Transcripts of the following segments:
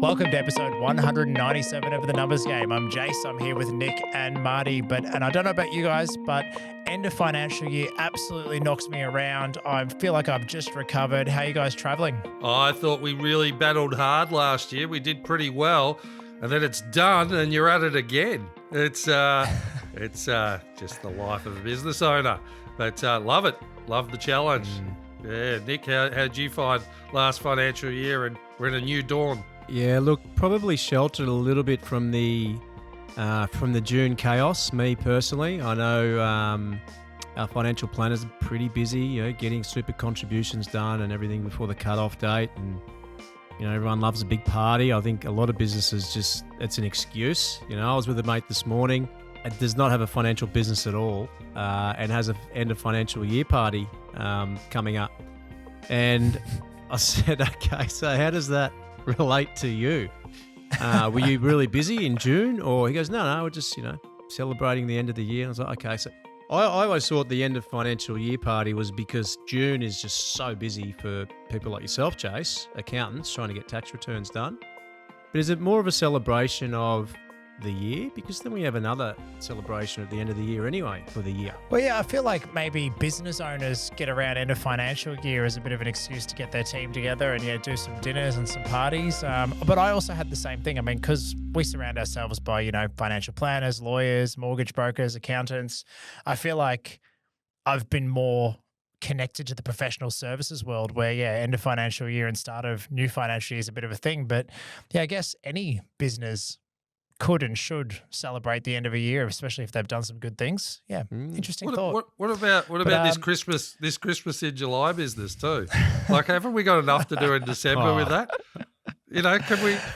Welcome to episode 197 of The Numbers Game. I'm Jace. I'm here with Nick and Marty. And I don't know about you guys, but end of financial year absolutely knocks me around. I feel like I've just recovered. How are you guys traveling? I thought we really battled hard last year. We did pretty well, and then it's done, and you're at it again. It's just the life of a business owner. But love it. Love the challenge. Yeah, Nick, how'd you find last financial year? And we're in a new dawn. Yeah, look, probably sheltered a little bit from the June chaos. Me personally, I know our financial planners are pretty busy, getting super contributions done and everything before the cut-off date, and everyone loves a big party. I think a lot of businesses it's an excuse. I was with a mate this morning. It does not have a financial business at all, and has an end of financial year party coming up. And I said, okay, so how does that relate to you? Were you really busy in June? Or he goes, no, we're just, celebrating the end of the year. And I was like, okay. So I always thought the end of financial year party was because June is just so busy for people like yourself, Chase, accountants trying to get tax returns done. But is it more of a celebration of the year? Because then we have another celebration at the end of the year anyway for the year. Well, yeah, I feel like maybe business owners get around end of financial year as a bit of an excuse to get their team together and do some dinners and some parties. But I also had the same thing. I mean, because we surround ourselves by, financial planners, lawyers, mortgage brokers, accountants. I feel like I've been more connected to the professional services world where, end of financial year and start of new financial year is a bit of a thing. But yeah, I guess any business could and should celebrate the end of a year, especially if they've done some good things. Yeah, interesting thought. What about this Christmas in July business too? Like, haven't we got enough to do in December with that?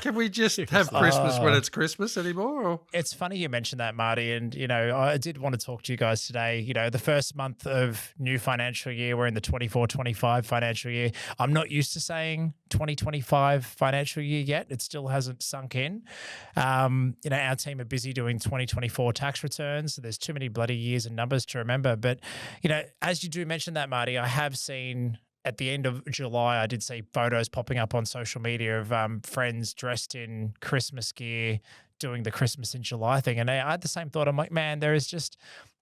Can we just have Christmas when it's Christmas anymore? Or? It's funny you mentioned that, Marty. And, I did want to talk to you guys today. The first month of new financial year, we're in the 24-25 financial year. I'm not used to saying 2025 financial year yet. It still hasn't sunk in. Our team are busy doing 2024 tax returns. So there's too many bloody years and numbers to remember. But, as you do mention that, Marty, I have seen at the end of July, I did see photos popping up on social media of friends dressed in Christmas gear doing the Christmas in July thing. And I had the same thought. I'm like, man, there is just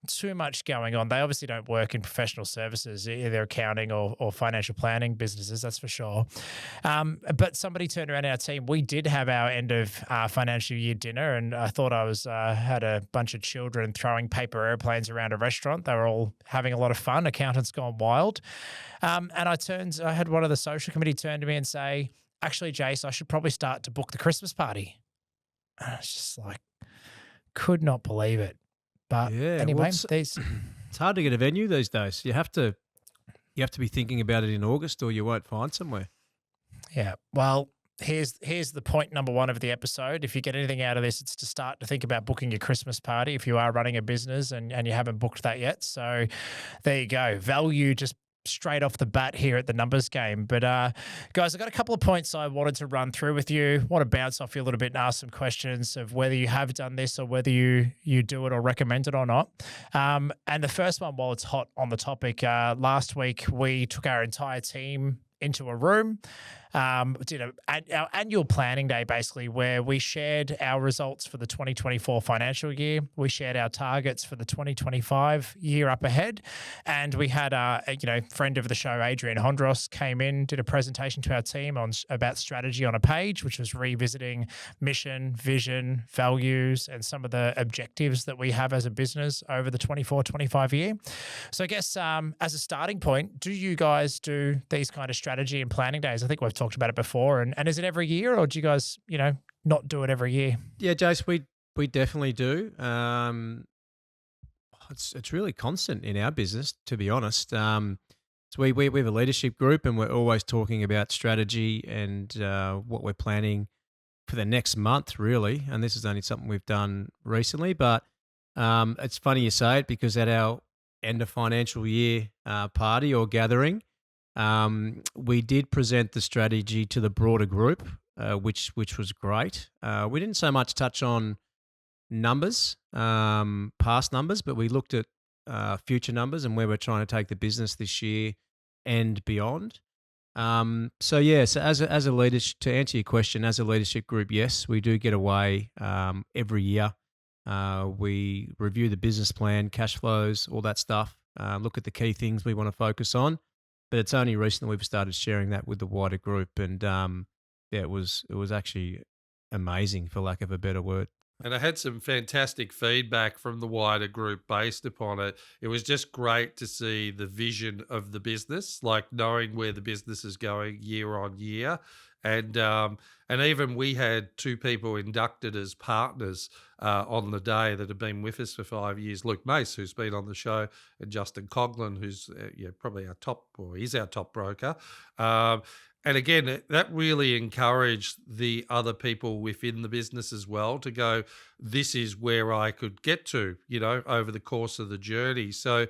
too much going on. They obviously don't work in professional services, either accounting or financial planning businesses, that's for sure. But somebody turned around our team. We did have our end of financial year dinner, and I thought I was had a bunch of children throwing paper airplanes around a restaurant. They were all having a lot of fun. Accountants gone wild. And I had one of the social committee turn to me and say, actually, Jace, I should probably start to book the Christmas party. And I was just like, could not believe it. But anyway, it's hard to get a venue these days. You have to be thinking about it in August, or you won't find somewhere. Yeah. Well, here's the point number one of the episode. If you get anything out of this, it's to start to think about booking your Christmas party if you are running a business and you haven't booked that yet. So there you go. Value just straight off the bat here at the Numbers Game. But guys, I've got a couple of points I wanted to run through with you. Want to bounce off you a little bit and ask some questions of whether you have done this or whether you do it or recommend it or not. And the first one, while it's hot on the topic, last week we took our entire team into a room, did our annual planning day, basically, where we shared our results for the 2024 financial year. We shared our targets for the 2025 year up ahead. And we had a friend of the show, Adrian Hondros, came in, did a presentation to our team about strategy on a page, which was revisiting mission, vision, values, and some of the objectives that we have as a business over the 24-25 year. So I guess as a starting point, do you guys do these kind of strategy and planning days? I think we've talked about it before. And is it every year, or do you guys, not do it every year? Yeah, Jace, we definitely do. It's really constant in our business, to be honest. So we have a leadership group, and we're always talking about strategy and what we're planning for the next month, really. And this is only something we've done recently, but it's funny you say it, because at our end of financial year party or gathering, we did present the strategy to the broader group, which was great. We didn't so much touch on numbers, past numbers, but we looked at future numbers and where we're trying to take the business this year and beyond. So as a leadership, to answer your question, as a leadership group, yes, we do get away every year. We review the business plan, cash flows, all that stuff. Look at the key things we want to focus on. But it's only recently we've started sharing that with the wider group, and yeah, it was actually amazing, for lack of a better word. And I had some fantastic feedback from the wider group based upon it. It was just great to see the vision of the business, like knowing where the business is going year on year. And even we had two people inducted as partners on the day that have been with us for 5 years. Luke Mace, who's been on the show, and Justin Coughlin, who's probably our top, or is our top broker. And again, that really encouraged the other people within the business as well to go, this is where I could get to, over the course of the journey. So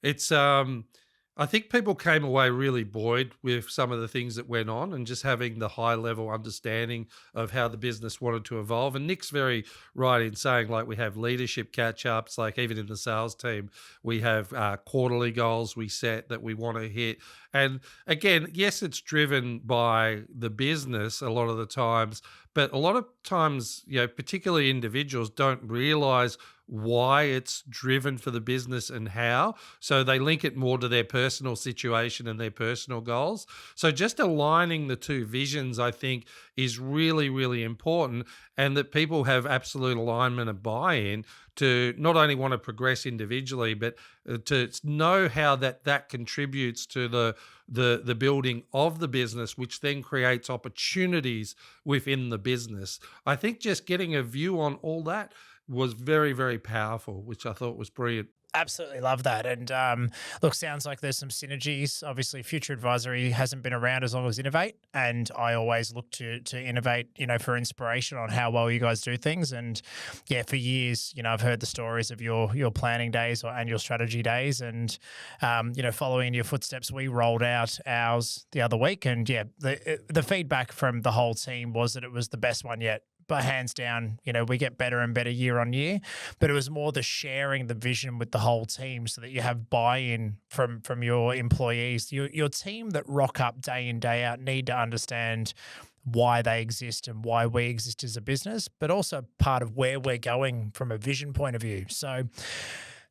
it's, I think people came away really buoyed with some of the things that went on, and just having the high level understanding of how the business wanted to evolve. And Nick's very right in saying, like, we have leadership catch ups, like even in the sales team, we have quarterly goals we set that we want to hit. And again, yes, it's driven by the business a lot of the times, but a lot of times, particularly individuals don't realize why it's driven for the business and how. So they link it more to their personal situation and their personal goals. So just aligning the two visions, I think, is really, really important, and that people have absolute alignment and buy-in to not only want to progress individually, but to know how that contributes to the building of the business, which then creates opportunities within the business. I think just getting a view on all that was very, very powerful, which I thought was brilliant. Absolutely love that. And look, sounds like there's some synergies. Obviously, Future Advisory hasn't been around as long as Innovate, and I always look to Innovate, for inspiration on how well you guys do things. And yeah, for years, I've heard the stories of your planning days or annual strategy days, and following in your footsteps, we rolled out ours the other week, and yeah, the feedback from the whole team was that it was the best one yet. But hands down, we get better and better year on year. But it was more the sharing the vision with the whole team, so that you have buy-in from your employees. Your team that rock up day in, day out need to understand why they exist and why we exist as a business, but also part of where we're going from a vision point of view. So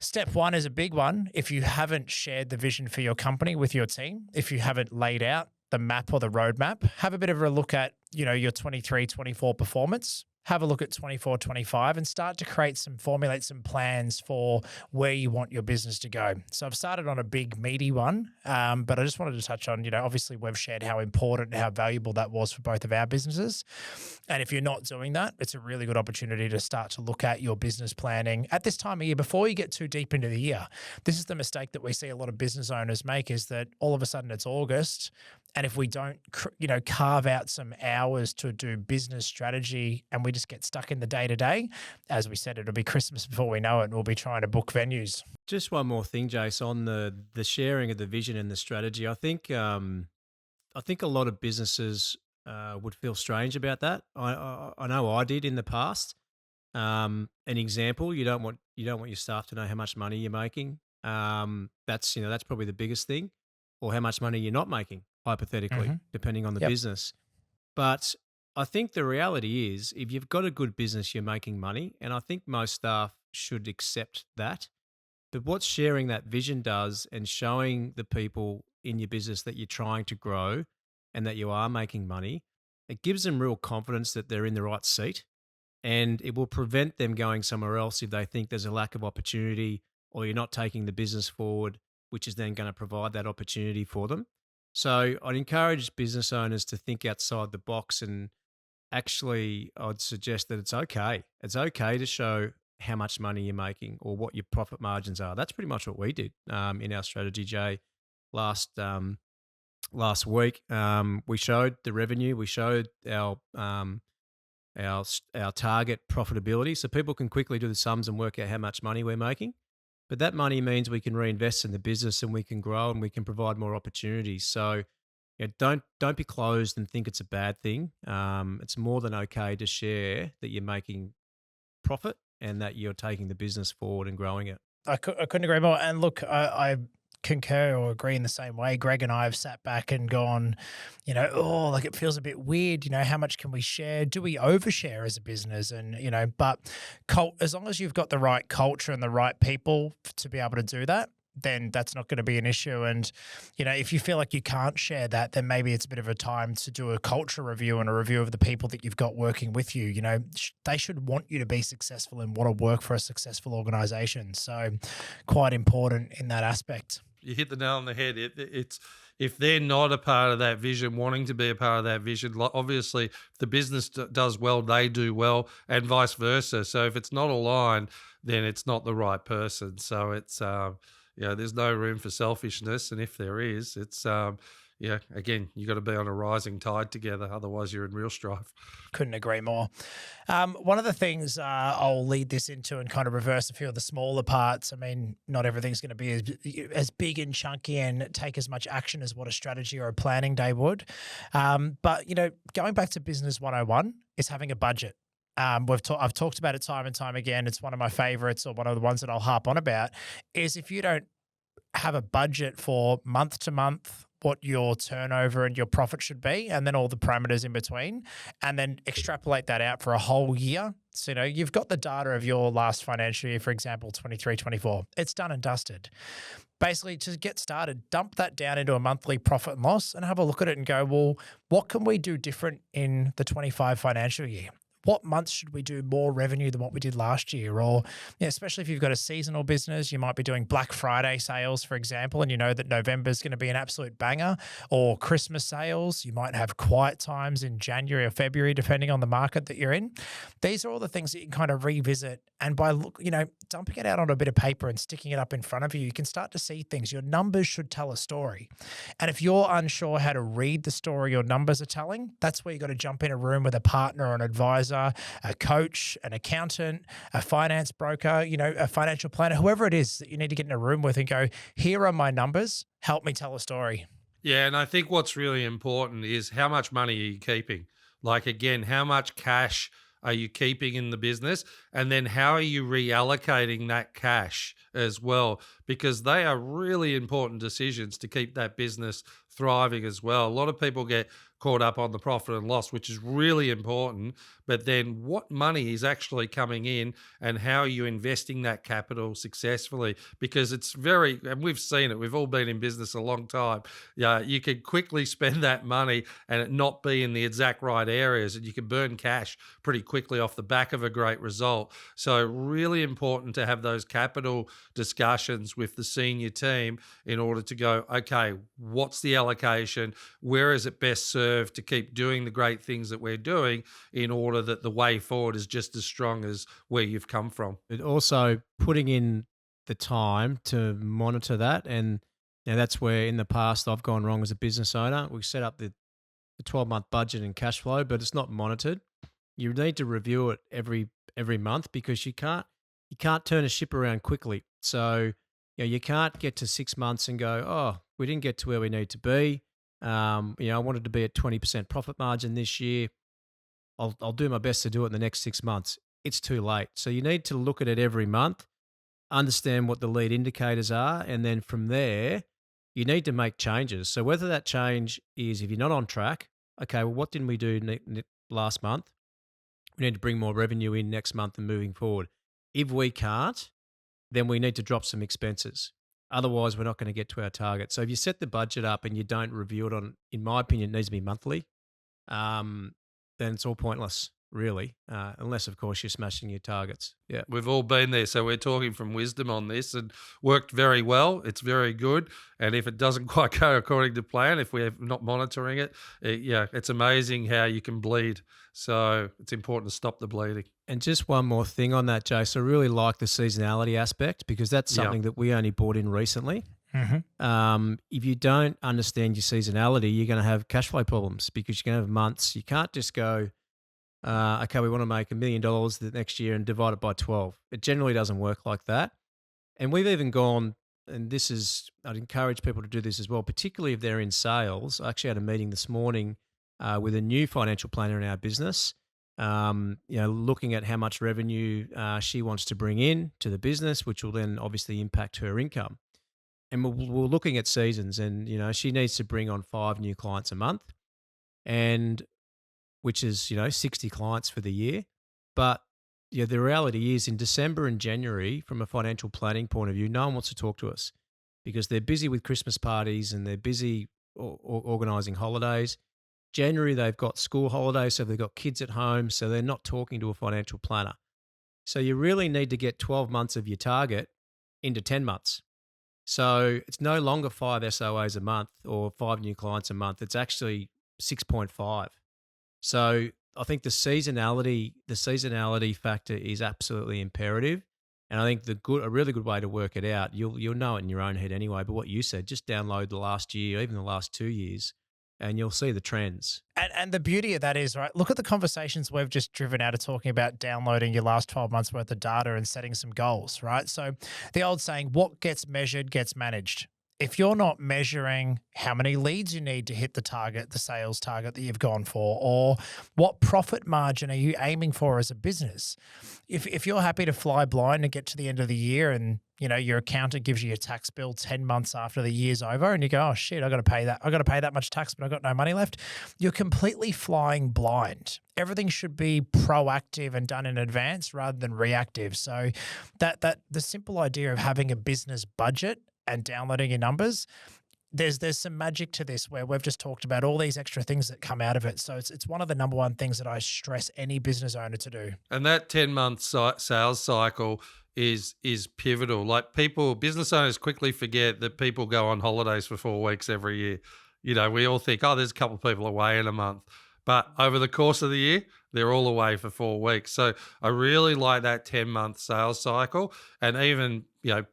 step one is a big one. If you haven't shared the vision for your company with your team, if you haven't laid out the map or the roadmap, have a bit of a look at, your 23-24 performance. Have a look at 24-25 and start to formulate some plans for where you want your business to go. So I've started on a big meaty one, but I just wanted to touch on, obviously we've shared how important and how valuable that was for both of our businesses. And if you're not doing that, it's a really good opportunity to start to look at your business planning at this time of year before you get too deep into the year. This is the mistake that we see a lot of business owners make, is that all of a sudden it's August, and if we don't, carve out some hours to do business strategy, and we just get stuck in the day-to-day, as we said, it'll be Christmas before we know it, and we'll be trying to book venues. Just one more thing, Jace, on the sharing of the vision and the strategy. I think a lot of businesses would feel strange about that. I know I did in the past. An example: you don't want your staff to know how much money you're making. That's probably the biggest thing, or how much money you're not making, hypothetically, depending on the business. But I think the reality is, if you've got a good business, you're making money, and I think most staff should accept that. But what sharing that vision does, and showing the people in your business that you're trying to grow and that you are making money, it gives them real confidence that they're in the right seat, and it will prevent them going somewhere else if they think there's a lack of opportunity, or you're not taking the business forward, which is then going to provide that opportunity for them. So I'd encourage business owners to think outside the box, and actually I'd suggest that it's okay. It's okay to show how much money you're making or what your profit margins are. That's pretty much what we did in our strategy, Jay, last week. We showed the revenue, we showed our target profitability, so people can quickly do the sums and work out how much money we're making. But that money means we can reinvest in the business, and we can grow, and we can provide more opportunities. So don't be closed and think it's a bad thing. It's more than okay to share that you're making profit and that you're taking the business forward and growing it. I couldn't agree more. And look, I concur or agree in the same way. Greg and I have sat back and gone, oh, like it feels a bit weird. How much can we share? Do we overshare as a business? And, but as long as you've got the right culture and the right people to be able to do that, then that's not going to be an issue. And, if you feel like you can't share that, then maybe it's a bit of a time to do a culture review and a review of the people that you've got working with you. They should want you to be successful and want to work for a successful organization. So quite important in that aspect. You hit the nail on the head. It's if they're not a part of that vision, wanting to be a part of that vision, obviously if the business does well, they do well, and vice versa. So if it's not aligned, then it's not the right person. So it's there's no room for selfishness, and if there is, it's again, you got to be on a rising tide together. Otherwise, you're in real strife. Couldn't agree more. One of the things I'll lead this into and kind of reverse a few of the smaller parts. I mean, not everything's going to be as big and chunky and take as much action as what a strategy or a planning day would. But going back to Business 101 is having a budget. I've talked about it time and time again. It's one of my favorites, or one of the ones that I'll harp on about, is if you don't have a budget for month to month, what your turnover and your profit should be, and then all the parameters in between, and then extrapolate that out for a whole year. So, you've got the data of your last financial year, for example, 23, 24. It's done and dusted. Basically, to get started, dump that down into a monthly profit and loss and have a look at it and go, well, what can we do different in the 25 financial year? What months should we do more revenue than what we did last year? Or, especially if you've got a seasonal business, you might be doing Black Friday sales, for example, and you know that November is going to be an absolute banger. Or Christmas sales, you might have quiet times in January or February, depending on the market that you're in. These are all the things that you can kind of revisit. And by dumping it out on a bit of paper and sticking it up in front of you, you can start to see things. Your numbers should tell a story. And if you're unsure how to read the story your numbers are telling, that's where you got to jump in a room with a partner or an advisor, a coach, an accountant, a finance broker, a financial planner, whoever it is that you need to get in a room with and go, here are my numbers, help me tell a story. Yeah, and I think what's really important is how much money are you keeping? Like, again, how much cash are you keeping in the business? And then how are you reallocating that cash as well? Because they are really important decisions to keep that business thriving as well. A lot of people get caught up on the profit and loss, which is really important. But then what money is actually coming in and how are you investing that capital successfully? Because it's and we've seen it, we've all been in business a long time. Yeah, you could quickly spend that money and it not be in the exact right areas, and you can burn cash pretty quickly off the back of a great result. So really important to have those capital discussions with the senior team in order to go, okay, what's the allocation? Where is it best served to keep doing the great things that we're doing in order that the way forward is just as strong as where you've come from? But also putting in the time to monitor that. And that's where in the past I've gone wrong as a business owner. We set up the 12-month budget and cash flow, but it's not monitored. You need to review it every month, because you can't turn a ship around quickly. So you can't get to 6 months and go, oh, we didn't get to where we need to be. I wanted to be at 20% profit margin this year. I'll do my best to do it in the next 6 months. It's too late. So you need to look at it every month, understand what the lead indicators are, and then from there, you need to make changes. So whether that change is, if you're not on track, okay, well, what didn't we do last month? We need to bring more revenue in next month and moving forward. If we can't, then we need to drop some expenses. Otherwise, we're not going to get to our target. So if you set the budget up and you don't review it in my opinion, it needs to be monthly, then it's all pointless, really, unless, of course, you're smashing your targets. Yeah, we've all been there. So we're talking from wisdom on this, and worked very well. It's very good. And if it doesn't quite go according to plan, if we're not monitoring it, it's amazing how you can bleed. So it's important to stop the bleeding. And just one more thing on that, Jay. So I really like the seasonality aspect, because that's something that we only brought in recently. Mm-hmm. If you don't understand your seasonality, you're going to have cash flow problems, because you're going to have months. You can't just go, okay, we want to make $1 million the next year and divide it by 12. It generally doesn't work like that. And we've even gone, and I'd encourage people to do this as well, particularly if they're in sales. I actually had a meeting this morning with a new financial planner in our business, looking at how much revenue she wants to bring in to the business, which will then obviously impact her income. and we're looking at seasons, and she needs to bring on 5 new clients a month, and which is 60 clients for the year. But the reality is, in December and January, from a financial planning point of view, no one wants to talk to us because they're busy with Christmas parties and they're busy organising holidays. January, they've got school holidays, so they've got kids at home, so they're not talking to a financial planner. So you really need to get 12 months of your target into 10 months. So it's no longer 5 SOAs a month or 5 new clients a month. It's actually 6.5. So I think the seasonality factor is absolutely imperative. And I think a really good way to work it out, you'll know it in your own head anyway, but what you said, just download the last year, even the last 2 years, and you'll see the trends. And the beauty of that is, right, look at the conversations we've just driven out of talking about downloading your last 12 months worth of data and setting some goals, right? So the old saying, what gets measured gets managed. If you're not measuring how many leads you need to hit the target, the sales target that you've gone for, or what profit margin are you aiming for as a business, if you're happy to fly blind and get to the end of the year and your accountant gives you your tax bill 10 months after the year's over and you go, oh shit, I got to pay that much tax, but I got no money left. You're completely flying blind. Everything should be proactive and done in advance rather than reactive. So that the simple idea of having a business budget and downloading your numbers, there's some magic to this where we've just talked about all these extra things that come out of it. So it's one of the number one things that I stress any business owner to do. And that 10-month sales cycle is pivotal. Like business owners quickly forget that people go on holidays for 4 weeks every year. We all think, oh, there's a couple of people away in a month. But over the course of the year, they're all away for 4 weeks. So I really like that 10-month sales cycle, and even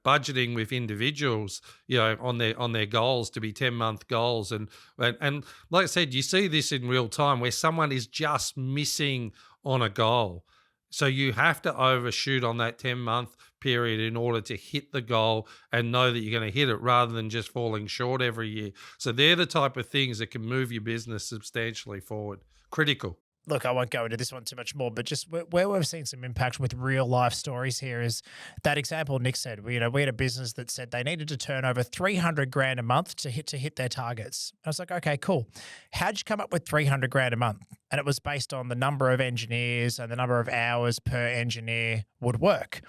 budgeting with individuals on their goals to be 10-month goals. And like I said, you see this in real time where someone is just missing on a goal. So you have to overshoot on that 10-month period in order to hit the goal and know that you're going to hit it rather than just falling short every year. So they're the type of things that can move your business substantially forward. Critical. Look, I won't go into this one too much more, but just where we've seen some impact with real life stories here is that example Nick said. We had a business that said they needed to turn over $300,000 a month to hit their targets. I was like, okay, cool. How'd you come up with $300,000 a month? And it was based on the number of engineers and the number of hours per engineer would work.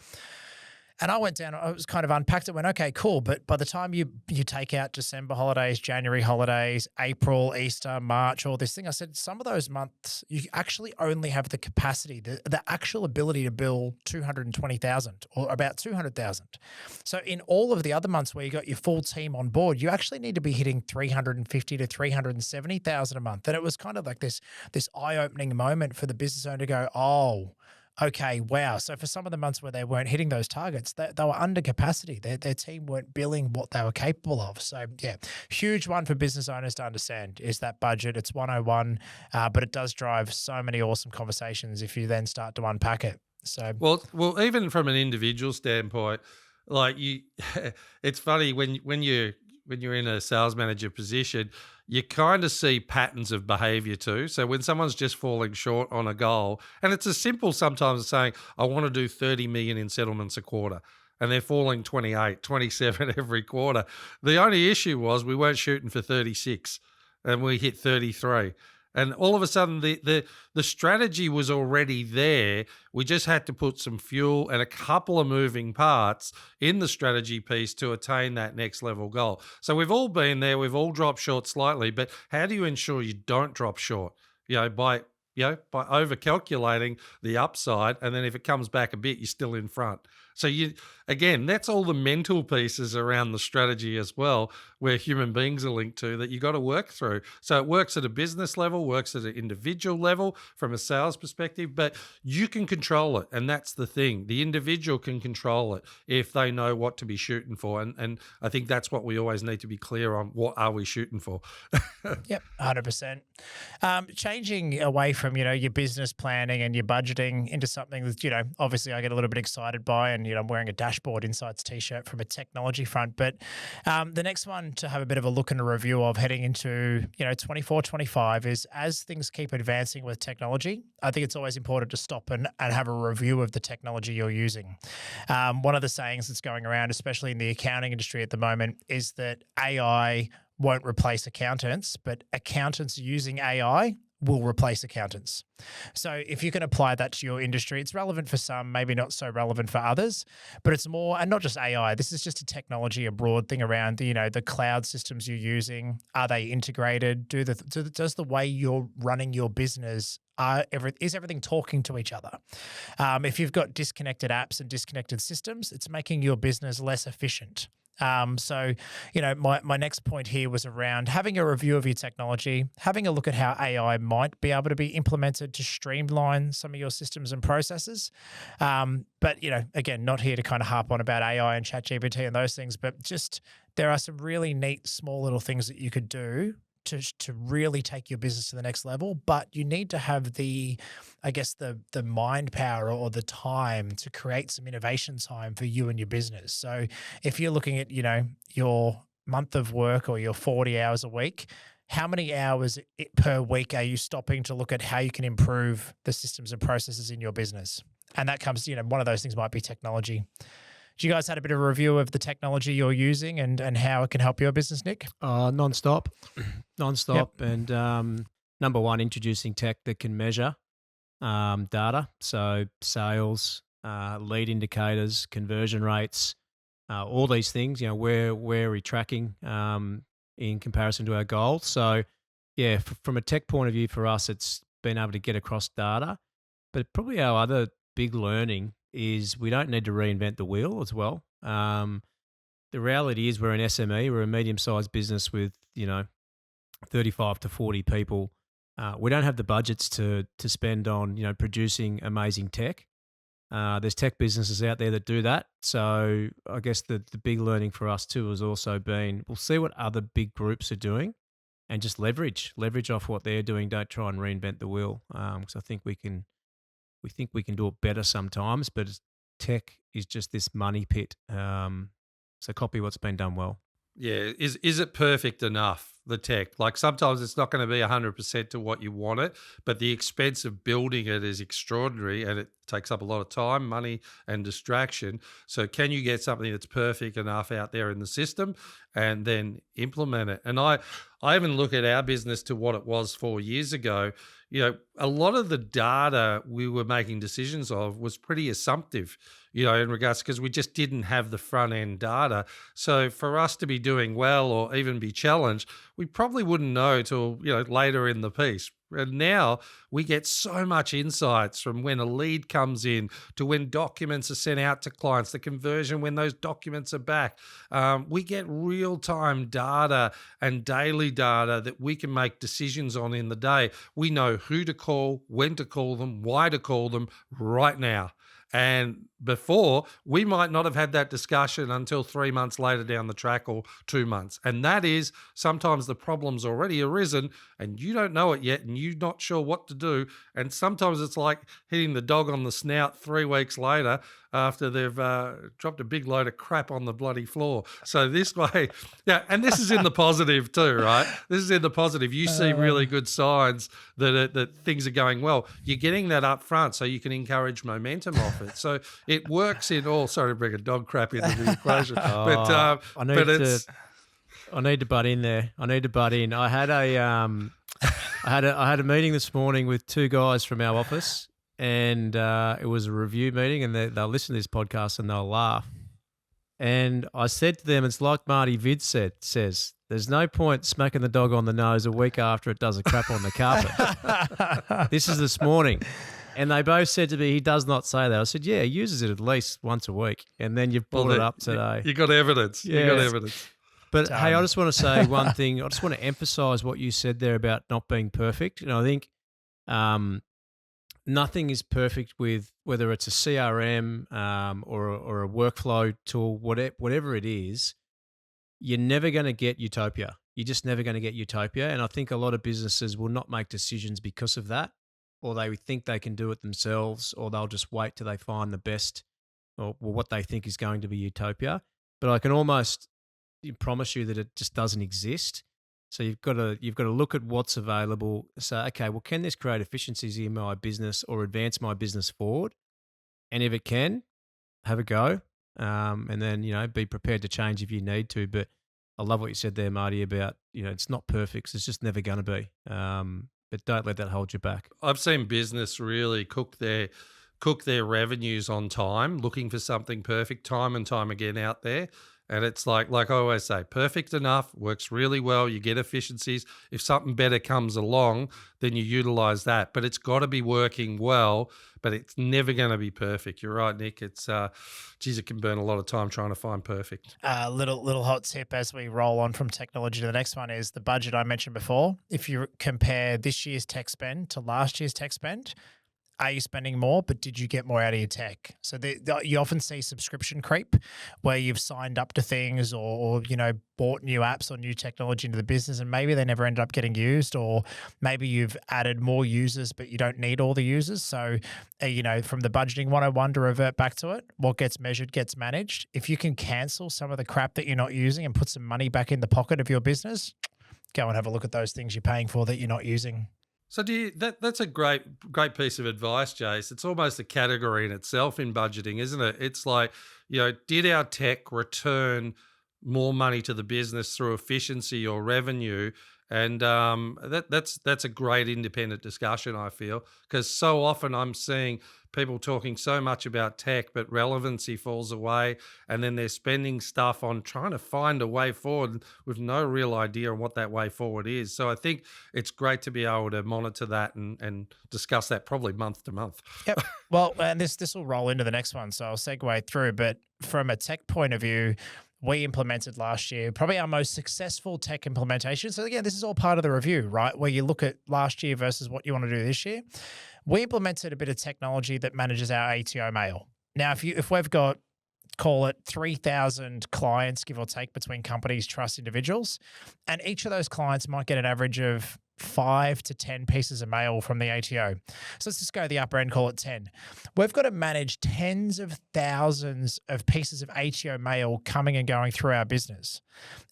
And I went down, I was kind of unpacked it, went, okay, cool. But by the time you take out December holidays, January holidays, April, Easter, March, all this thing, I said, some of those months, you actually only have the capacity, the actual ability to bill 220,000 or about 200,000. So in all of the other months where you got your full team on board, you actually need to be hitting 350 to 370,000 a month. And it was kind of like this eye-opening moment for the business owner to go, oh, okay, wow. So for some of the months where they weren't hitting those targets, they were under capacity. Their team weren't billing what they were capable of. So yeah, huge one for business owners to understand is that budget. It's 101, but it does drive so many awesome conversations if you then start to unpack it. So well, even from an individual standpoint, like it's funny when you're in a sales manager position, you kind of see patterns of behavior too. So when someone's just falling short on a goal, and it's as simple sometimes as saying, I want to do 30 million in settlements a quarter, and they're falling 28, 27 every quarter. The only issue was we weren't shooting for 36 and we hit 33. And all of a sudden, the strategy was already there. We just had to put some fuel and a couple of moving parts in the strategy piece to attain that next level goal. So we've all been there. We've all dropped short slightly. But how do you ensure you don't drop short? By over calculating the upside, and then if it comes back a bit, you're still in front. So that's all the mental pieces around the strategy as well, where human beings are linked to that you got to work through. So it works at a business level, works at an individual level from a sales perspective, but you can control it. And that's the thing. The individual can control it if they know what to be shooting for. And I think that's what we always need to be clear on. What are we shooting for? Yep, 100%. Changing away from, your business planning and your budgeting into something that, obviously I get a little bit excited by, and, and I'm wearing a Dashboard Insights t-shirt from a technology front. But the next one to have a bit of a look and a review of heading into 24, 25 is, as things keep advancing with technology, I think it's always important to stop and have a review of the technology you're using. One of the sayings that's going around, especially in the accounting industry at the moment, is that AI won't replace accountants, but accountants using AI will replace accountants. So if you can apply that to your industry, it's relevant for some, maybe not so relevant for others, but it's more, and not just AI, this is just a technology, a broad thing around the cloud systems you're using. Are they integrated? Does the way you're running your business, is everything talking to each other? If you've got disconnected apps and disconnected systems, it's making your business less efficient. My next point here was around having a review of your technology, having a look at how AI might be able to be implemented to streamline some of your systems and processes. But again, not here to kind of harp on about AI and ChatGPT and those things, but just there are some really neat, small little things that you could do to really take your business to the next level, but you need to have the mind power or the time to create some innovation time for you and your business. So if you're looking at, your month of work or your 40 hours a week, how many hours per week are you stopping to look at how you can improve the systems and processes in your business? And that comes, one of those things might be technology. Do you guys had a bit of a review of the technology you're using and how it can help your business, Nick? Non-stop. Yep. And number one, introducing tech that can measure data. So sales, lead indicators, conversion rates, all these things, where are we tracking in comparison to our goals. So yeah, from a tech point of view for us, it's been able to get across data. But probably our other big learning is we don't need to reinvent the wheel as well. The reality is we're an SME, we're a medium-sized business with, 35 to 40 people. We don't have the budgets to spend on, producing amazing tech. There's tech businesses out there that do that. So I guess the big learning for us too has also been, we'll see what other big groups are doing and just leverage off what they're doing. Don't try and reinvent the wheel. Because I think we think we can do it better sometimes, but tech is just this money pit. So copy what's been done well. Yeah, is it perfect enough, the tech? Like sometimes it's not going to be 100% to what you want it, but the expense of building it is extraordinary and it takes up a lot of time, money and distraction. So can you get something that's perfect enough out there in the system and then implement it? And I even look at our business to what it was 4 years ago. A lot of the data we were making decisions of was pretty assumptive, in regards, because we just didn't have the front end data. So for us to be doing well or even be challenged, we probably wouldn't know till, later in the piece. And now we get so much insights from when a lead comes in to when documents are sent out to clients, the conversion when those documents are back. We get real-time data and daily data that we can make decisions on in the day. We know who to call, when to call them, why to call them right now. And before, we might not have had that discussion until 3 months later down the track or 2 months. And that is sometimes the problem's already arisen and you don't know it yet and you're not sure what to do. And sometimes it's like hitting the dog on the snout 3 weeks later after they've dropped a big load of crap on the bloody floor. So this way, yeah, and this is in the positive too, right? This is in the positive. You see really good signs that things are going well. You're getting that up front so you can encourage momentum off it. So it works in all. Sorry to bring a dog crap into the equation, I need to butt in there. I had a meeting this morning with 2 guys from our office, and it was a review meeting, and they'll listen to this podcast and they'll laugh. And I said to them, it's like Marty Vid says, there's no point smacking the dog on the nose a week after it does a crap on the carpet. This is this morning. And they both said to me, he does not say that. I said, yeah, he uses it at least once a week. And then you've brought it up today. You got evidence. Yeah. You got evidence. But hey, I just want to say one thing. I just want to emphasize what you said there about not being perfect. I think nothing is perfect with whether it's a CRM or a workflow tool, whatever it is. You're never going to get utopia. You're just never going to get utopia. And I think a lot of businesses will not make decisions because of that, or they think they can do it themselves, or they'll just wait till they find the best or what they think is going to be utopia. But I can almost promise you that it just doesn't exist. So you've got to look at what's available. Say, okay, well, can this create efficiencies in my business or advance my business forward? And if it can, have a go, and then be prepared to change if you need to. But I love what you said there, Marty, about it's not perfect. It's just never going to be. But don't let that hold you back. I've seen business really cook their revenues on time, looking for something perfect time and time again out there. And it's like I always say, perfect enough, works really well. You get efficiencies. If something better comes along, then you utilize that. But it's got to be working well, but it's never going to be perfect. You're right, Nick. It's, geez, it can burn a lot of time trying to find perfect. Little hot tip as we roll on from technology to the next one is the budget I mentioned before. If you compare this year's tech spend to last year's tech spend, are you spending more, but did you get more out of your tech? So you often see subscription creep where you've signed up to things or bought new apps or new technology into the business and maybe they never ended up getting used, or maybe you've added more users, but you don't need all the users. So, from the budgeting 101 to revert back to it, what gets measured gets managed. If you can cancel some of the crap that you're not using and put some money back in the pocket of your business, go and have a look at those things you're paying for that you're not using. So that's a great piece of advice, Jace. It's almost a category in itself in budgeting, isn't it? It's like, did our tech return more money to the business through efficiency or revenue? And that's a great independent discussion, I feel, because so often I'm seeing people talking so much about tech, but relevancy falls away, and then they're spending stuff on trying to find a way forward with no real idea on what that way forward is. So I think it's great to be able to monitor that and discuss that probably month to month. Yep. Well, and this will roll into the next one, so I'll segue through. But from a tech point of view, we implemented last year probably our most successful tech implementation. So again, this is all part of the review, right? Where you look at last year versus what you want to do this year. We implemented a bit of technology that manages our ATO mail. Now, if we've got, call it 3,000 clients, give or take, between companies, trust, individuals, and each of those clients might get an average of 5 to 10 pieces of mail from the ATO. So let's just go to the upper end, call it 10. We've got to manage tens of thousands of pieces of ATO mail coming and going through our business.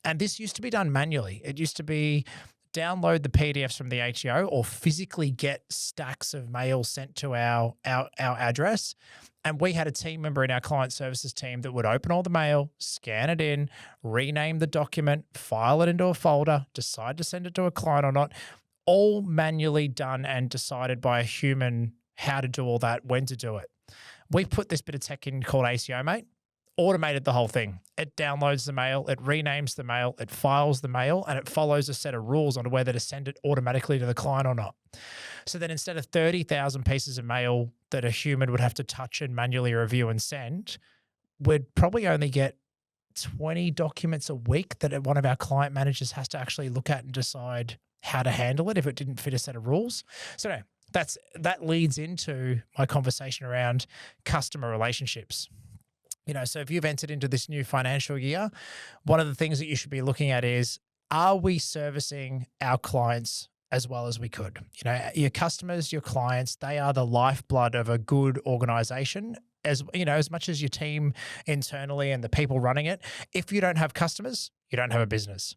And this used to be done manually. It used to be download the PDFs from the ATO or physically get stacks of mail sent to our address. And we had a team member in our client services team that would open all the mail, scan it in, rename the document, file it into a folder, decide to send it to a client or not, all manually done and decided by a human how to do all that, when to do it. We put this bit of tech in called ACO Mate, automated the whole thing. It downloads the mail, it renames the mail, it files the mail, and it follows a set of rules on whether to send it automatically to the client or not. So then instead of 30,000 pieces of mail that a human would have to touch and manually review and send, we'd probably only get 20 documents a week that one of our client managers has to actually look at and decide how to handle it if it didn't fit a set of rules. So anyway, that leads into my conversation around customer relationships. So if you've entered into this new financial year, one of the things that you should be looking at is, are we servicing our clients as well as we could? Your customers, your clients, they are the lifeblood of a good organization, as much as your team internally and the people running it. If you don't have customers, you don't have a business.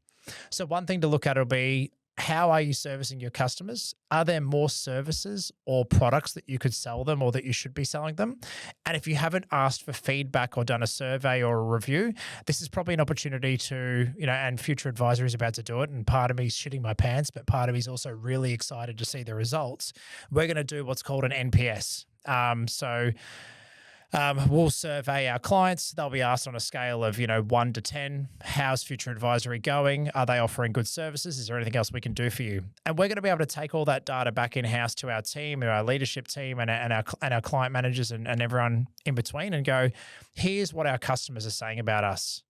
So one thing to look at will be, how are you servicing your customers? Are there more services or products that you could sell them or that you should be selling them? And if you haven't asked for feedback or done a survey or a review, this is probably an opportunity to, and Future Advisory is about to do it. And part of me is shitting my pants, but part of me is also really excited to see the results. We're going to do what's called an NPS. We'll survey our clients. They'll be asked on a scale of, 1 to 10, how's Future Advisory going? Are they offering good services? Is there anything else we can do for you? And we're going to be able to take all that data back in-house to our team, our leadership team and our client managers and everyone in between and go, here's what our customers are saying about us.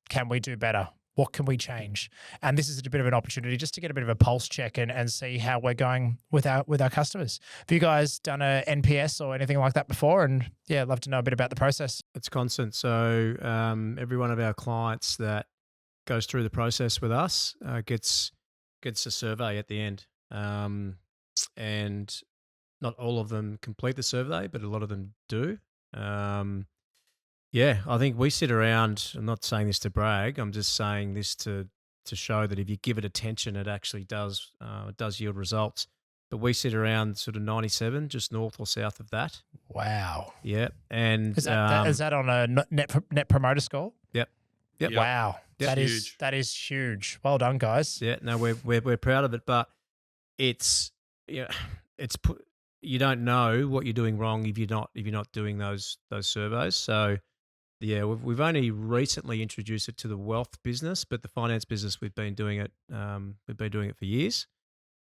Can we do better? What can we change? And this is a bit of an opportunity just to get a bit of a pulse check and see how we're going with our customers. Have you guys done a NPS or anything like that before? And yeah, I'd love to know a bit about the process. It's constant. So every one of our clients that goes through the process with us gets a survey at the end. And not all of them complete the survey, but a lot of them do. Yeah, I think we sit around. I'm not saying this to brag. I'm just saying this to show that if you give it attention, it does yield results. But we sit around sort of 97, just north or south of that. Wow. Yeah, and Is that on a net promoter score? yep, yep, Yep. Wow. Yep. That is huge. Well done, guys. yeah. No, we're proud of it, but it's yeah, it's you don't know what you're doing wrong if you're not doing those surveys. So yeah, we've only recently introduced it to the wealth business, but the finance business we've been doing it. We've been doing it for years.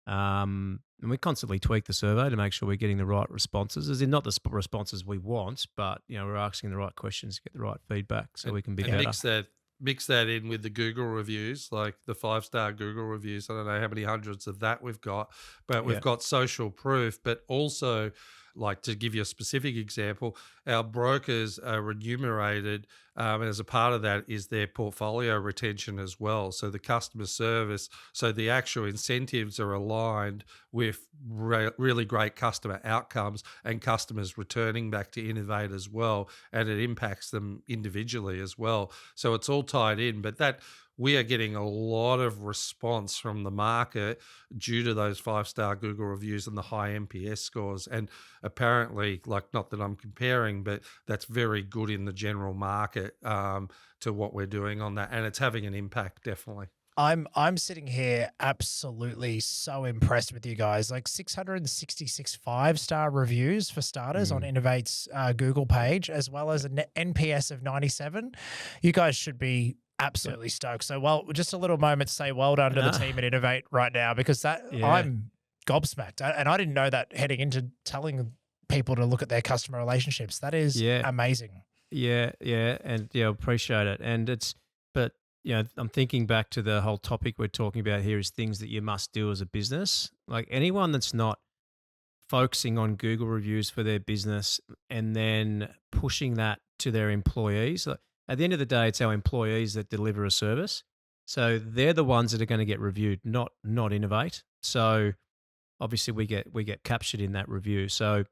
And we constantly tweak the survey to make sure we're getting the right responses, as in not the responses we want, but we're asking the right questions to get the right feedback, so we can be and better. mix that in with the Google reviews, like the 5-star Google reviews. I don't know how many hundreds of that we've got, but we've Yeah. got social proof. But also, like, to give you a specific example, our brokers are remunerated, and as a part of that is their portfolio retention as well. So the customer service, so the actual incentives are aligned with really great customer outcomes and customers returning back to Innovate as well, and it impacts them individually as well. So it's all tied in, but that we are getting a lot of response from the market due to those 5-star Google reviews and the high NPS scores. And apparently, like, not that I'm comparing, but that's very good in the general market to what we're doing on that. And it's having an impact, definitely. I'm sitting here absolutely so impressed with you guys. Like 666 5-star reviews for starters on Innovate's Google page, as well as an NPS of 97. You guys should be absolutely stoked. So, well, just a little moment to say well done to the team at Innovate right now, because I'm gobsmacked. And I didn't know that heading into telling people to look at their customer relationships. That is amazing. Yeah, and appreciate it. And but I'm thinking back to the whole topic we're talking about here is things that you must do as a business. Like anyone that's not focusing on Google reviews for their business and then pushing that to their employees. Like, at the end of the day, it's our employees that deliver a service. So they're the ones that are going to get reviewed, not Innovate. So obviously we get captured in that review. So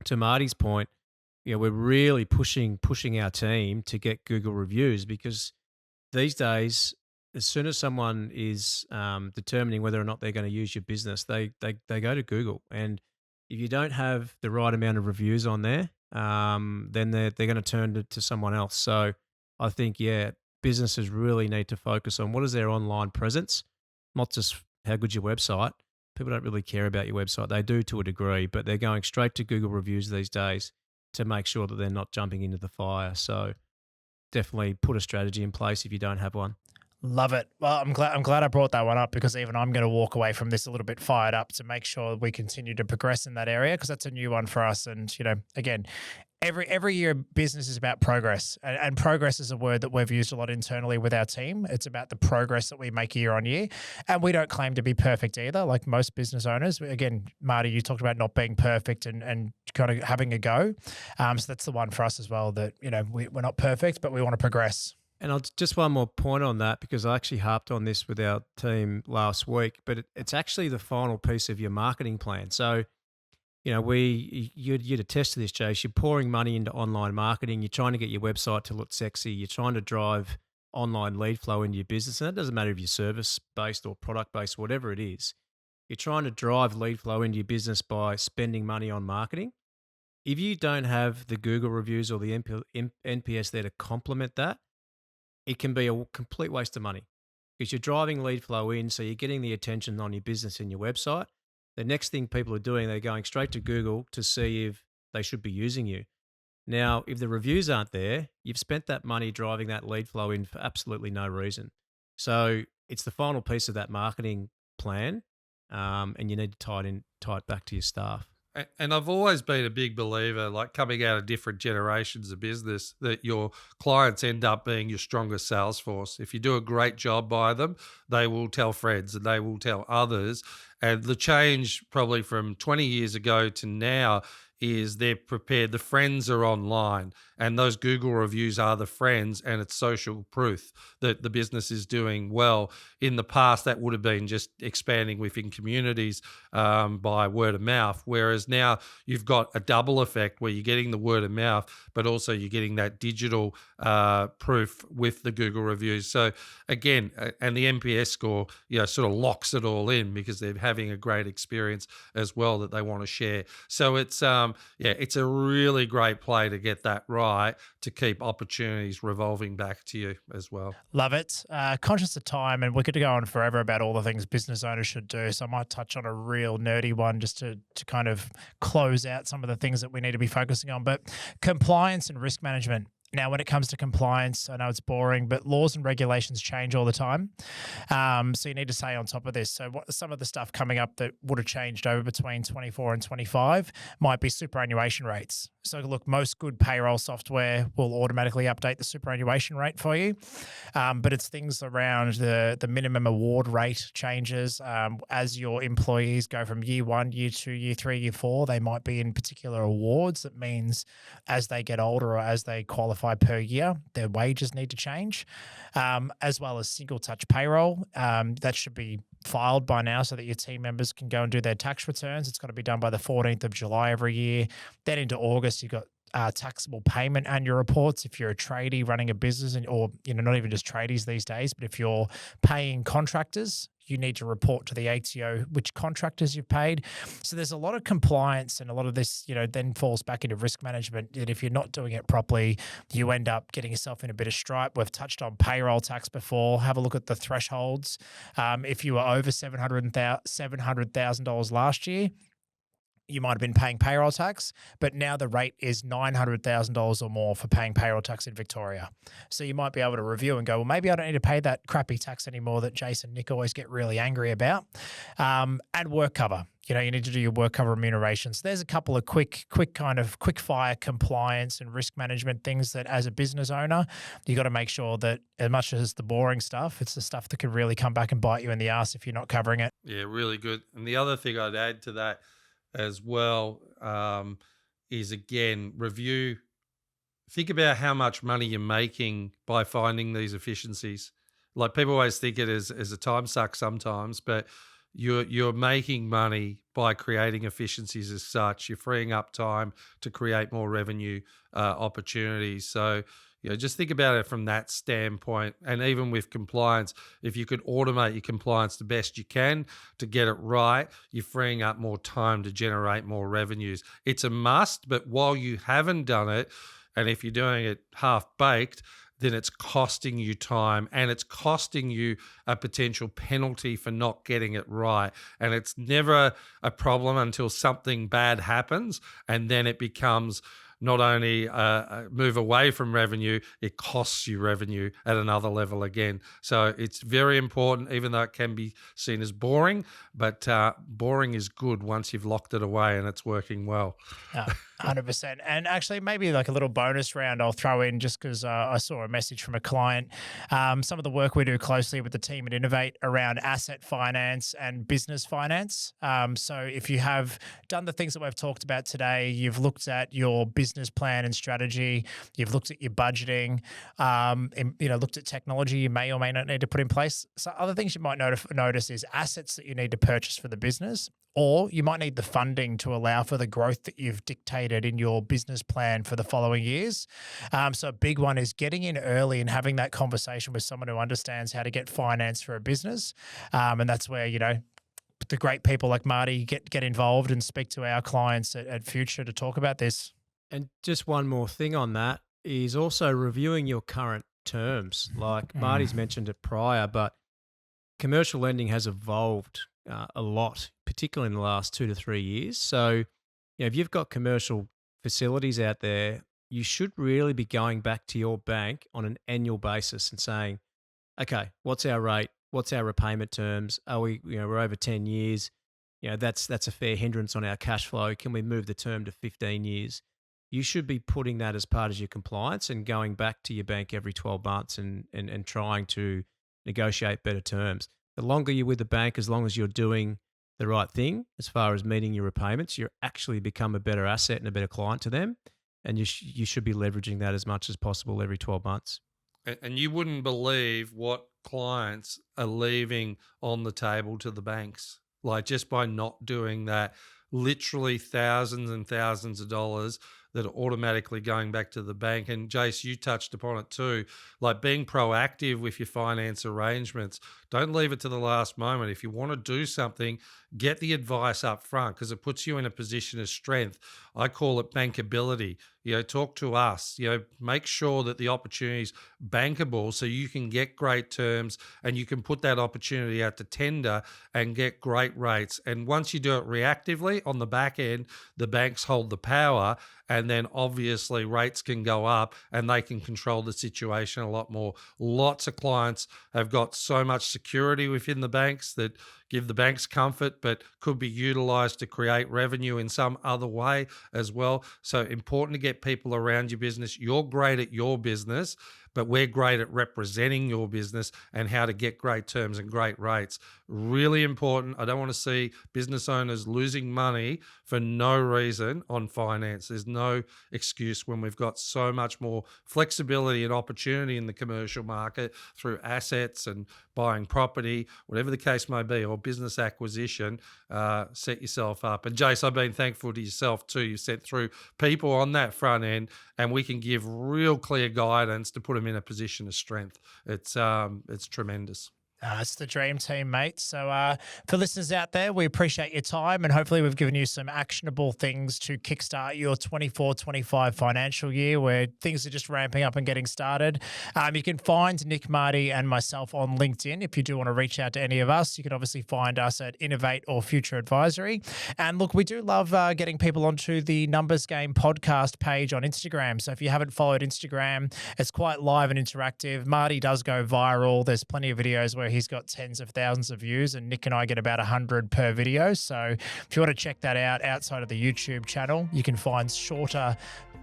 to Marty's point, we're really pushing our team to get Google reviews, because these days, as soon as someone is determining whether or not they're going to use your business, they go to Google. And if you don't have the right amount of reviews on there, then they're going to turn to someone else. So I think, businesses really need to focus on what is their online presence, not just how good's your website. People don't really care about your website. They do to a degree, but they're going straight to Google reviews these days to make sure that they're not jumping into the fire. So definitely put a strategy in place if you don't have one. Love it. Well, I'm glad I brought that one up, because even I'm going to walk away from this a little bit fired up to make sure we continue to progress in that area, because that's a new one for us. And again, every year business is about progress, and progress is a word that we've used a lot internally with our team. It's about the progress that we make year on year, and we don't claim to be perfect either. Like most business owners, again, Marty, you talked about not being perfect and kind of having a go. So that's the one for us as well. That we're not perfect, but we want to progress. And just one more point on that, because I actually harped on this with our team last week, but it's actually the final piece of your marketing plan. So, you'd attest to this, Jace. You're pouring money into online marketing. You're trying to get your website to look sexy. You're trying to drive online lead flow into your business. And that doesn't matter if you're service-based or product-based, whatever it is. You're trying to drive lead flow into your business by spending money on marketing. If you don't have the Google reviews or the NPS there to complement that, it can be a complete waste of money, because you're driving lead flow in, so you're getting the attention on your business and your website. The next thing people are doing, they're going straight to Google to see if they should be using you. Now, if the reviews aren't there, you've spent that money driving that lead flow in for absolutely no reason. So it's the final piece of that marketing plan, and you need to tie it back to your staff. And I've always been a big believer, like coming out of different generations of business, that your clients end up being your strongest sales force. If you do a great job by them, they will tell friends and they will tell others. And the change probably from 20 years ago to now is they're prepared. The friends are online, and those Google reviews are the friends, and it's social proof that the business is doing well. In the past, that would have been just expanding within communities by word of mouth, whereas now you've got a double effect where you're getting the word of mouth, but also you're getting that digital proof with the Google reviews. So again, and the NPS score, sort of locks it all in because they're having a great experience as well that they want to share. So it's it's a really great play to get that right, to keep opportunities revolving back to you as well. Love it. Conscious of time, and we could go on forever about all the things business owners should do. So I might touch on a real nerdy one just to kind of close out some of the things that we need to be focusing on. But compliance and risk management. Now, when it comes to compliance, I know it's boring, but laws and regulations change all the time. So you need to stay on top of this. So some of the stuff coming up that would have changed over between 24 and 25 might be superannuation rates. So look, most good payroll software will automatically update the superannuation rate for you. But it's things around the minimum award rate changes. As your employees go from year 1, year 2, year 3, year 4, they might be in particular awards. That means as they get older or as they qualify per year, their wages need to change, as well as single touch payroll. That should be filed by now so that your team members can go and do their tax returns. It's got to be done by the 14th of July every year. Then into August, you've got taxable payment annual reports. If you're a tradie running a business, or not even just tradies these days, but if you're paying contractors, you need to report to the ATO which contractors you've paid. So there's a lot of compliance, and a lot of this, then falls back into risk management. That if you're not doing it properly, you end up getting yourself in a bit of stripe. We've touched on payroll tax before. Have a look at the thresholds. If you were over $700,000 last year, you might have been paying payroll tax, but now the rate is $900,000 or more for paying payroll tax in Victoria. So you might be able to review and go, well, maybe I don't need to pay that crappy tax anymore that Jason and Nick always get really angry about. And work cover. You need to do your work cover remunerations. There's a couple of quick fire compliance and risk management things that as a business owner, you got to make sure that as much as the boring stuff, it's the stuff that could really come back and bite you in the ass if you're not covering it. Yeah, really good. And the other thing I'd add to that as well is, again, think about how much money you're making by finding these efficiencies. Like, people always think it as a time suck sometimes, but you're making money by creating efficiencies as such. You're freeing up time to create more revenue opportunities. So just think about it from that standpoint. And even with compliance, if you could automate your compliance the best you can to get it right, you're freeing up more time to generate more revenues. It's a must, but while you haven't done it, and if you're doing it half-baked, then it's costing you time, and it's costing you a potential penalty for not getting it right. And it's never a problem until something bad happens, and then it becomes not only a move away from revenue, it costs you revenue at another level again. So it's very important, even though it can be seen as boring, but boring is good once you've locked it away and it's working well. 100%. And actually, maybe like a little bonus round I'll throw in, just because I saw a message from a client. Some of the work we do closely with the team at Innovate around asset finance and business finance. So if you have done the things that we've talked about today, you've looked at your business plan and strategy, you've looked at your budgeting, looked at technology you may or may not need to put in place. So other things you might notice is assets that you need to purchase for the business, or you might need the funding to allow for the growth that you've dictated in your business plan for the following years. So a big one is getting in early and having that conversation with someone who understands how to get finance for a business. And that's where, the great people like Marty get involved and speak to our clients at Future to talk about this. And just one more thing on that is also reviewing your current terms. Like Marty's mentioned it prior, but commercial lending has evolved a lot, particularly in the last 2 to 3 years. So, if you've got commercial facilities out there, you should really be going back to your bank on an annual basis and saying, okay, what's our rate? What's our repayment terms? Are we, we're over 10 years. That's a fair hindrance on our cash flow. Can we move the term to 15 years? You should be putting that as part of your compliance and going back to your bank every 12 months and trying to negotiate better terms. The longer you're with the bank, as long as you're doing the right thing as far as meeting your repayments, you actually become a better asset and a better client to them. And you should be leveraging that as much as possible every 12 months. And you wouldn't believe what clients are leaving on the table to the banks, like just by not doing that. Literally thousands and thousands of dollars that are automatically going back to the bank. And Jace, you touched upon it too, like being proactive with your finance arrangements. Don't leave it to the last moment. If you want to do something, get the advice up front, because it puts you in a position of strength. I call it bankability. Talk to us, make sure that the opportunity is bankable so you can get great terms and you can put that opportunity out to tender and get great rates. And once you do it reactively on the back end, the banks hold the power, and then obviously rates can go up and they can control the situation a lot more. Lots of clients have got so much security within the banks that give the banks comfort, but could be utilized to create revenue in some other way as well. So important to get people around your business. You're great at your business, but we're great at representing your business and how to get great terms and great rates. Really important. I don't want to see business owners losing money for no reason on finance. There's no excuse when we've got so much more flexibility and opportunity in the commercial market through assets and buying property, whatever the case may be, or business acquisition. Set yourself up. And Jace, I've been thankful to yourself too. You sent through people on that front end, and we can give real clear guidance to put them in a position of strength. It's tremendous. It's the dream team, mate. So for listeners out there, we appreciate your time, and hopefully we've given you some actionable things to kickstart your 24-25 financial year, where things are just ramping up and getting started. You can find Nick, Marty and myself on LinkedIn. If you do want to reach out to any of us, you can obviously find us at Innovate or Future Advisory. And look, we do love getting people onto the Numbers Game podcast page on Instagram. So if you haven't followed Instagram, it's quite live and interactive. Marty does go viral. There's plenty of videos where he's got tens of thousands of views, and Nick and I get about 100 per video. So if you want to check that out outside of the YouTube channel, you can find shorter,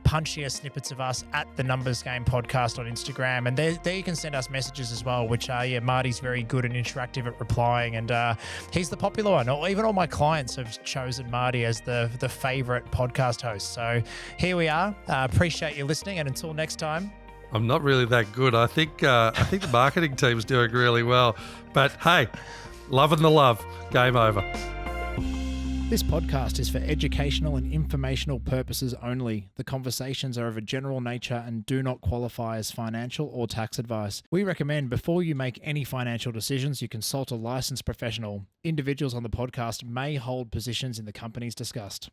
punchier snippets of us at the Numbers Game podcast on Instagram. And there you can send us messages as well, which Marty's very good and interactive at replying, and he's the popular one. Even all my clients have chosen Marty as the favorite podcast host. So here we are. Appreciate you listening, and until next time. I'm not really that good. I think the marketing team's doing really well. But hey, loving the love. Game over. This podcast is for educational and informational purposes only. The conversations are of a general nature and do not qualify as financial or tax advice. We recommend before you make any financial decisions, you consult a licensed professional. Individuals on the podcast may hold positions in the companies discussed.